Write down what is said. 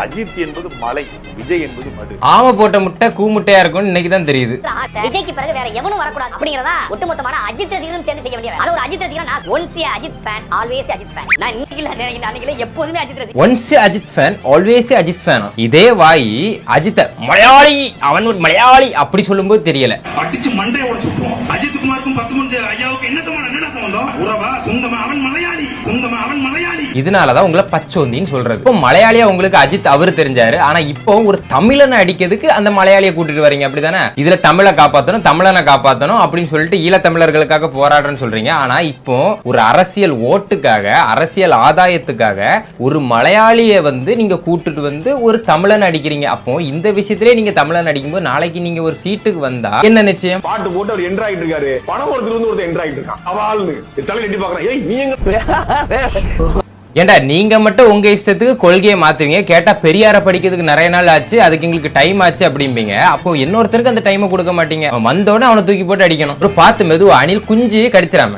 அஜித் என்பது மலை, விஜய் என்பது மடு. ஆம போட்ட முட்டை கூமுட்டையா இருக்கும்னு இன்னைக்கு தான் தெரியுது. விஜய்க்கு பிறகு வேற எவனும் வரக்கூடாது அப்படிங்கறதா ஒட்டுமொத்தமான அஜித் ரசிகர்களும் சேர்ந்து செய்ய வேண்டியது. அது ஒரு அஜித் ரசிகர், நான் once Ajith fan always Ajith fan. நான் இன்னைக்கு இல்ல அன்னைக்கு எப்போதுமே அஜித் ரசிகர். Once Ajith fan always Ajith fan. இதே வாய் அஜித் மலையாளி, அவன் ஒரு மலையாளி அப்படி சொல்லும்போது தெரியல. அடிச்சு மண்டைய உடைச்சு விட்டுருவோம். அஜித் குமாருக்கும் பசுமந்தி ஐயாவுக்கு என்ன சம்பந்தம்? என்ன சம்பந்தம்? உறவா சொந்தமா? அவன் மலையாளி, சொந்தமா அவன் மலையாளி. இதனாலதான் உங்களை பச்சோந்தின்னு சொல்றது. இப்போ மலையாளியா உங்களுக்கு அஜித் அவரு தெரிஞ்சாரு, ஆனா இப்போ ஒரு தமிழனை அடிக்கிறதுக்கு அந்த மலையாளியை கூட்டிட்டு வரீங்க, அப்படிதானே? இதுல தமிழை காப்பாத்தணும், தமிழனை காப்பாத்தணும் அப்படின்னு சொல்லிட்டு ஈழத்தமிழர்களுக்காக போராடுறேன்னு சொல்றீங்க. ஆனா இப்போ ஒரு அரசியல் ஓட்டுக்காக, அரசியல் ஆதாயத்துக்காக ஒரு மலையாளியை நீங்க கூட்டிட்டு வந்து ஒரு தமிழன் அடிக்கிறீங்க. அப்போ இந்த விஷயத்திலே நீங்க தமிழன் அடிக்கும்போது நாளைக்கு நீங்க ஒரு சீட்டுக்கு வந்தா என்ன நிச்சயம்? பாட்டு போட்டு அவர் என்டர் ஆயிட்டு இருக்காரு, பணம் ஒருத்தர் என்டர் ஆயிட்டு இருக்கான். அவள்னு தலையில எட்டி பாக்குறேன். ஏய் நீ எங்க ஏண்டா நீங்க மட்டும் உங்க இஷ்டத்துக்கு கொள்கையை மாத்துவீங்க. கேட்டா பெரியார படிக்கிறதுக்கு நிறைய நாள் ஆச்சு, அதுக்கு எங்களுக்கு டைம் ஆச்சு அப்படிம்பீங்க. அப்போ இன்னொருத்தருக்கு அந்த டைமை கொடுக்க மாட்டீங்க. வந்தோடனே அவனை தூக்கி போட்டு அடிக்கணும். பார்த்து மெதுவா, அணில் குஞ்சு கடிச்சிடாம.